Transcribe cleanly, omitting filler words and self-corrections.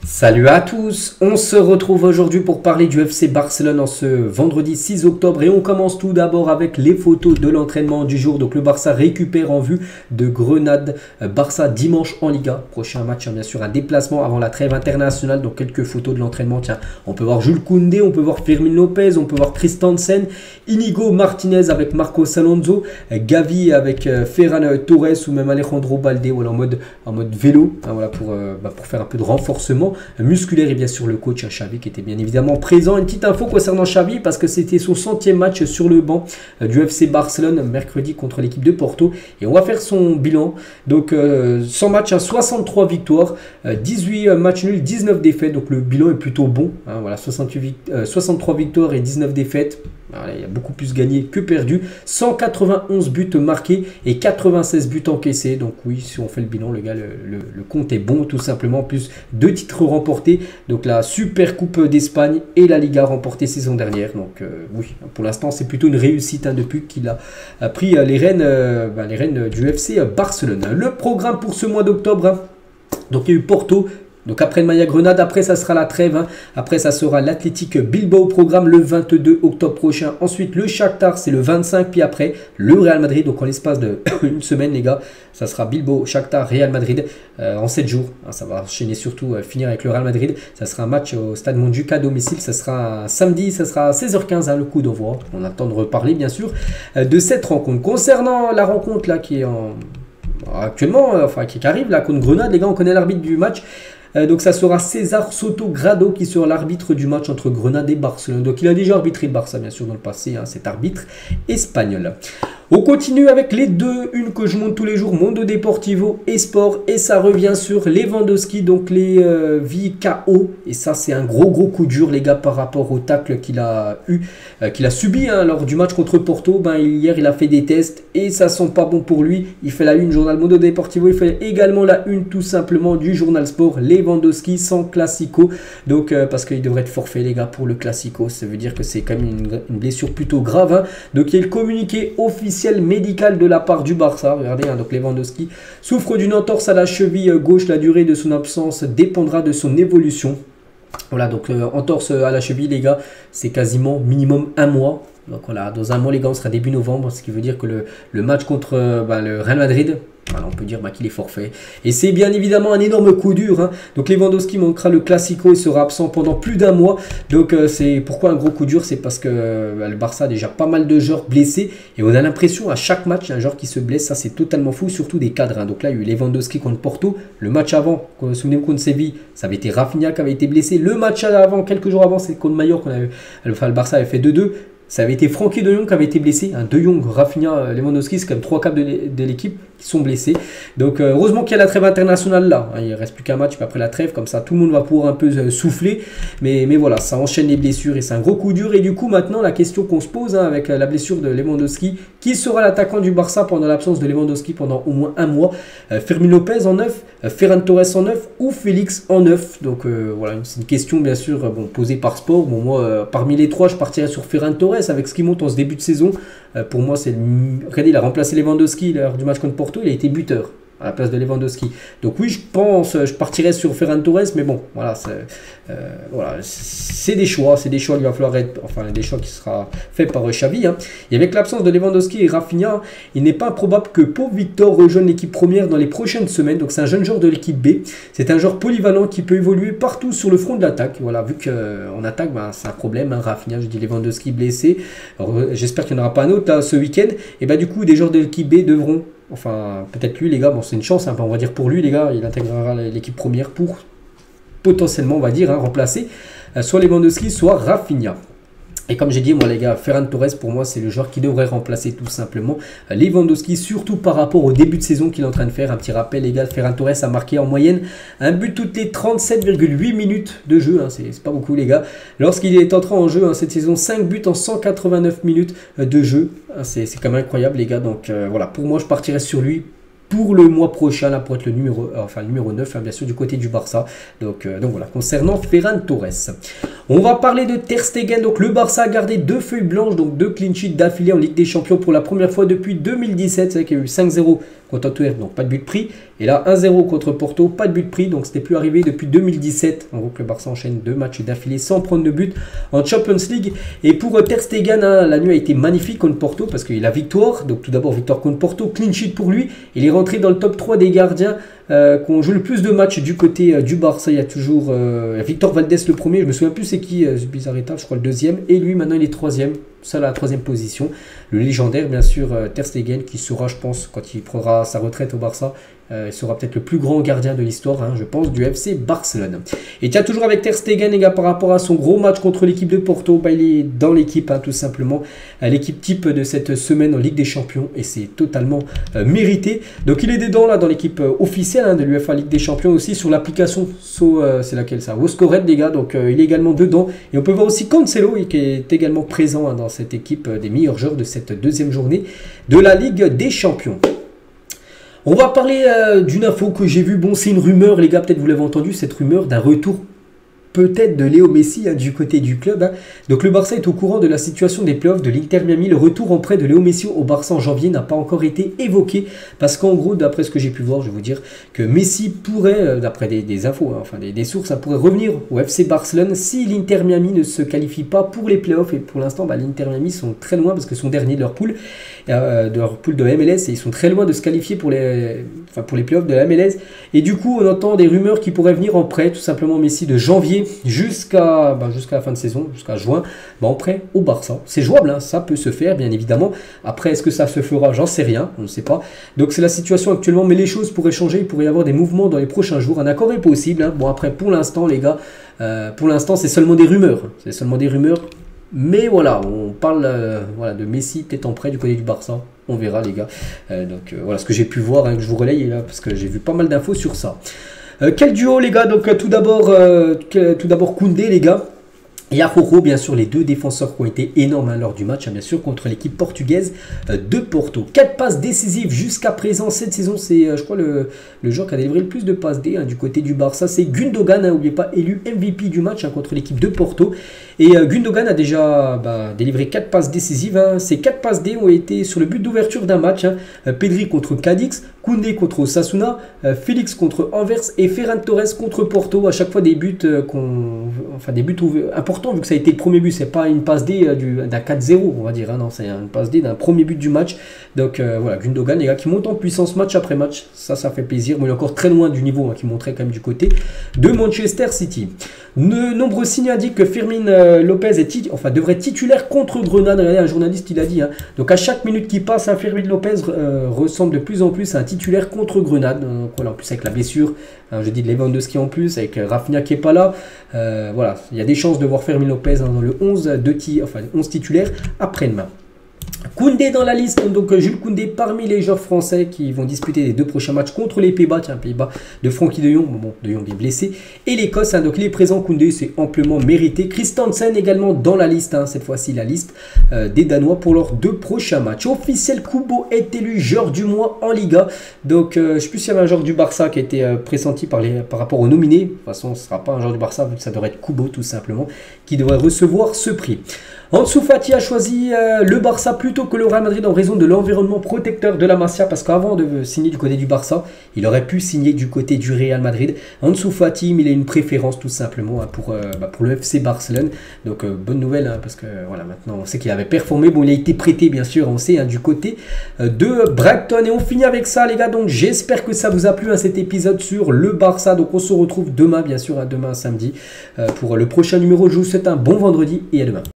Salut à tous, on se retrouve aujourd'hui pour parler du FC Barcelone en ce vendredi 6 octobre et on commence tout d'abord avec les photos de l'entraînement du jour. Donc le Barça récupère en vue de Grenade, Barça dimanche en Liga, prochain match bien sûr un déplacement avant la trêve internationale. Donc quelques photos de l'entraînement, tiens, on peut voir Jules Koundé, on peut voir Fermín López, on peut voir Christensen, Inigo Martinez avec Marcos Alonso, Gavi avec Ferran Torres ou même Alejandro Balde, voilà, en mode vélo, hein, voilà, pour faire un peu de renforcement musculaire. Et bien sûr le coach Xavi qui était bien évidemment présent. Une petite info concernant Xavi parce que c'était son 100e match sur le banc du FC Barcelone mercredi contre l'équipe de Porto et on va faire son bilan. Donc 100 matchs, 63 victoires, 18 matchs nuls, 19 défaites, donc le bilan est plutôt bon, hein, voilà, 63 victoires et 19 défaites. Voilà, il y a beaucoup plus gagné que perdu. 191 buts marqués et 96 buts encaissés. Donc oui, si on fait le bilan, le gars, le compte est bon tout simplement. Plus 2 titres remportés. Donc la Super Coupe d'Espagne et la Liga remportée saison dernière. Donc oui, pour l'instant c'est plutôt une réussite hein, depuis qu'il a pris les rênes du FC Barcelone. Le programme pour ce mois d'octobre, hein, donc il y a eu Porto. Donc après le Maya Grenade, après ça sera la trêve, hein. Après ça sera l'Athletic Bilbao au programme le 22 octobre prochain. Ensuite le Shakhtar c'est le 25, puis après le Real Madrid. Donc en l'espace de une semaine les gars, ça sera Bilbao, Shakhtar, Real Madrid en 7 jours. Hein, ça va enchaîner surtout, finir avec le Real Madrid. Ça sera un match au Stade Montjuïc à domicile, ça sera samedi, ça sera à 16h15 hein, le coup d'envoi. On attend de reparler bien sûr de cette rencontre. Concernant la rencontre là qui est actuellement, qui arrive là contre Grenade, les gars on connaît l'arbitre du match. Donc ça sera César Soto Grado qui sera l'arbitre du match entre Grenade et Barcelone. Donc il a déjà arbitré le Barça bien sûr dans le passé, hein, cet arbitre espagnol. On continue avec les une que je monte tous les jours, Mundo Deportivo et Sport. Et ça revient sur Lewandowski, donc les vies KO. Et ça c'est un gros coup dur les gars par rapport au tacle qu'il a subi hein, lors du match contre Porto. Hier il a fait des tests et ça sent pas bon pour lui. Il fait la une journal Mundo Deportivo, il fait également la une tout simplement du journal Sport. Lewandowski sans Classico. Donc parce qu'il devrait être forfait les gars pour le Classico. Ça veut dire que c'est quand même une blessure plutôt grave. Hein. Donc il y a le communiqué officiel médical de la part du Barça. Regardez, hein, donc Lewandowski souffre d'une entorse à la cheville gauche. La durée de son absence dépendra de son évolution. Voilà, donc entorse à la cheville, les gars, c'est quasiment minimum un mois. Donc voilà, dans un mois, les gars, on sera début novembre, ce qui veut dire que le match contre le Real Madrid, voilà, on peut dire qu'il est forfait. Et c'est bien évidemment un énorme coup dur. Hein. Donc Lewandowski manquera le Classico et sera absent pendant plus d'un mois. Donc c'est pourquoi un gros coup dur, c'est parce que le Barça a déjà pas mal de joueurs blessés. Et on a l'impression à chaque match, il y a un joueur qui se blesse. Ça c'est totalement fou, surtout des cadres. Hein. Donc là, il y a eu Lewandowski contre Porto. Le match avant, souvenez-vous contre Séville, ça avait été Rafinha qui avait été blessé. Le match avant, quelques jours avant, c'est contre Mallorca. Le Barça avait fait 2-2. Ça avait été Frenkie de Jong qui avait été blessé. Hein, de Jong, Rafinha, Lewandowski, c'est quand même 3 quarts de l'équipe qui sont blessés. Donc heureusement qu'il y a la trêve internationale là. Hein, il ne reste plus qu'un match après la trêve. Comme ça, tout le monde va pouvoir un peu souffler. Mais voilà, ça enchaîne les blessures et c'est un gros coup dur. Et du coup, maintenant, la question qu'on se pose hein, avec la blessure de Lewandowski, qui sera l'attaquant du Barça pendant l'absence de Lewandowski pendant au moins un mois? Fermín López en 9, Ferran Torres en 9 ou Félix en 9? Donc voilà, c'est une question bien sûr posée par Sport. Bon, moi, parmi les trois, je partirais sur Ferran Torres avec ce qui monte en ce début de saison. Pour moi, regardez, il a remplacé Lewandowski lors du match contre Porto, il a été buteur à la place de Lewandowski. Donc oui, je partirais sur Ferran Torres, mais bon, voilà, c'est des choix, il va falloir être, enfin des choix qui sera fait par Xavi. Hein. Et avec l'absence de Lewandowski et Rafinha, il n'est pas improbable que Pau Victor rejoigne l'équipe première dans les prochaines semaines. Donc c'est un jeune joueur de l'équipe B, c'est un joueur polyvalent qui peut évoluer partout sur le front de l'attaque. Voilà, vu qu'en attaque, c'est un problème. Hein. Rafinha, je dis Lewandowski blessé. J'espère qu'il n'y en aura pas un autre là, ce week-end. Et du coup, des joueurs de l'équipe B devront. Enfin, peut-être lui, les gars, bon, c'est une chance, hein, on va dire pour lui, les gars, il intégrera l'équipe première pour potentiellement, on va dire, hein, remplacer soit Lewandowski, soit Rafinha. Et comme j'ai dit, moi les gars, Ferran Torres, pour moi, c'est le joueur qui devrait remplacer tout simplement Lewandowski, surtout par rapport au début de saison qu'il est en train de faire. Un petit rappel, les gars, Ferran Torres a marqué en moyenne un but toutes les 37,8 minutes de jeu. Hein, c'est pas beaucoup, les gars. Lorsqu'il est entré en jeu, hein, cette saison, 5 buts en 189 minutes de jeu. Hein, c'est quand même incroyable, les gars. Donc voilà, pour moi, je partirais sur lui pour le mois prochain, là, pour être le numéro 9, hein, bien sûr, du côté du Barça. Donc voilà, concernant Ferran Torres. On va parler de Ter Stegen. Donc le Barça a gardé 2 feuilles blanches, donc 2 clean sheets d'affilée en Ligue des Champions pour la première fois depuis 2017. C'est vrai qu'il y a eu 5-0 contre Antwerp, donc pas de but pris. Et là, 1-0 contre Porto, pas de but pris, donc c'était plus arrivé depuis 2017. En gros, le Barça enchaîne 2 matchs d'affilée sans prendre de but en Champions League. Et pour Ter Stegen, hein, la nuit a été magnifique contre Porto parce qu'il a victoire. Donc tout d'abord, victoire contre Porto, clean sheet pour lui. Il est rentré dans le top 3 des gardiens qu'on joue le plus de matchs du côté du Barça. Il y a toujours Victor Valdés le premier, je me souviens plus c'est qui, Zubizarreta, je crois le deuxième. Et lui, maintenant, il est troisième, ça à la troisième position. Le légendaire, bien sûr, Ter Stegen, qui sera, je pense, quand il prendra sa retraite au Barça, il sera peut-être le plus grand gardien de l'histoire, hein, je pense, du FC Barcelone. Et tiens, toujours avec Ter Stegen, les gars, par rapport à son gros match contre l'équipe de Porto, bah, il est dans l'équipe, hein, tout simplement. L'équipe type de cette semaine en Ligue des Champions, et c'est totalement mérité. Donc il est dedans, là, dans l'équipe officielle, hein, de l'UEFA Ligue des Champions, aussi sur l'application, c'est laquelle ça, WhoScored, les gars, donc il est également dedans. Et on peut voir aussi Cancelo, qui est également présent, hein, dans cette équipe des meilleurs joueurs de cette deuxième journée de la Ligue des Champions. On va parler d'une info que j'ai vue. Bon, c'est une rumeur, les gars, peut-être vous l'avez entendu, cette rumeur d'un retour peut-être de Léo Messi, hein, du côté du club. Hein. Donc le Barça est au courant de la situation des playoffs de l'Inter Miami. Le retour en prêt de Léo Messi au Barça en janvier n'a pas encore été évoqué parce qu'en gros, d'après ce que j'ai pu voir, je vais vous dire que Messi pourrait, d'après des infos, hein, enfin des sources, ça pourrait revenir au FC Barcelone si l'Inter Miami ne se qualifie pas pour les playoffs. Et pour l'instant, bah, l'Inter Miami sont très loin parce que sont derniers de leur poule de MLS, et ils sont très loin de se qualifier pour les playoffs de la MLS. Et du coup, on entend des rumeurs qui pourraient venir en prêt, tout simplement Messi de janvier jusqu'à la fin de saison, jusqu'à juin, en prêt au Barça. C'est jouable, hein, ça peut se faire, bien évidemment. Après, est-ce que ça se fera? J'en sais rien, on ne sait pas. Donc c'est la situation actuellement, mais les choses pourraient changer, il pourrait y avoir des mouvements dans les prochains jours. Un accord est possible, hein. Bon, après, pour l'instant, les gars, pour l'instant, c'est seulement des rumeurs. C'est seulement des rumeurs. Mais voilà, on parle voilà, de Messi peut-être en prêt du côté du Barça. On verra, les gars. Donc voilà ce que j'ai pu voir, hein, que je vous relaye là, parce que j'ai vu pas mal d'infos sur ça. Quel duo, les gars? Donc tout d'abord Koundé, les gars. Et Araujo, bien sûr, les deux défenseurs qui ont été énormes, hein, lors du match, hein, bien sûr, contre l'équipe portugaise de Porto. 4 passes décisives jusqu'à présent cette saison. C'est, je crois, le joueur qui a délivré le plus de passes D, hein, du côté du Barça. C'est Gundogan, hein, n'oubliez pas, élu MVP du match, hein, contre l'équipe de Porto. Et Gundogan a déjà délivré 4 passes décisives. Hein. Ces 4 passes D ont été sur le but d'ouverture d'un match. Hein. Pedri contre Cadix, Koundé contre Osasuna, Félix contre Anvers et Ferran Torres contre Porto. À chaque fois des buts des buts importants, vu que ça a été le premier but. C'est pas une passe D d'un 4-0, on va dire. Hein, non, c'est une passe D d'un premier but du match. Donc voilà, Gundogan, les gars, qui monte en puissance match après match. Ça fait plaisir. Mais il est encore très loin du niveau, hein, qui montrait quand même du côté de Manchester City. De nombreux signes indiquent que Fermin Lopez devrait être titulaire contre Grenade. Regardez, un journaliste, il a dit. Hein. Donc à chaque minute qui passe, hein, Fermin Lopez ressemble de plus en plus à un titulaire contre Grenade. Voilà, en plus avec la blessure, hein, je dis de Lewandowski en plus, avec Rafinha qui n'est pas là. Voilà, il y a des chances de voir Fermin Lopez, hein, dans le 11 titulaire après-demain. Koundé dans la liste, donc Jules Koundé parmi les joueurs français qui vont disputer les 2 prochains matchs contre les Pays-Bas, Pays-Bas de Frenkie de Jong, bon, de Jong est blessé, et l'Écosse, hein, donc il est présent, Koundé, c'est amplement mérité. Christensen également dans la liste, hein, cette fois-ci la liste des Danois pour leurs 2 prochains matchs. Officiel, Kubo est élu joueur du mois en Liga, donc je ne sais plus s'il y avait un joueur du Barça qui a été pressenti par rapport aux nominés. De toute façon ce ne sera pas un joueur du Barça, vu que ça devrait être Kubo tout simplement, qui devrait recevoir ce prix. Ansu Fati a choisi le Barça plutôt que le Real Madrid en raison de l'environnement protecteur de la Masia, parce qu'avant de signer du côté du Barça, il aurait pu signer du côté du Real Madrid. Ansu Fati, il a une préférence tout simplement, hein, pour le FC Barcelone. Donc bonne nouvelle, hein, parce que voilà, maintenant on sait qu'il avait performé. Bon, il a été prêté bien sûr, on sait, hein, du côté de Brighton. Et on finit avec ça, les gars. Donc j'espère que ça vous a plu, hein, cet épisode sur le Barça. Donc on se retrouve demain, bien sûr, hein, demain samedi, pour le prochain numéro. Je vous souhaite un bon vendredi et à demain.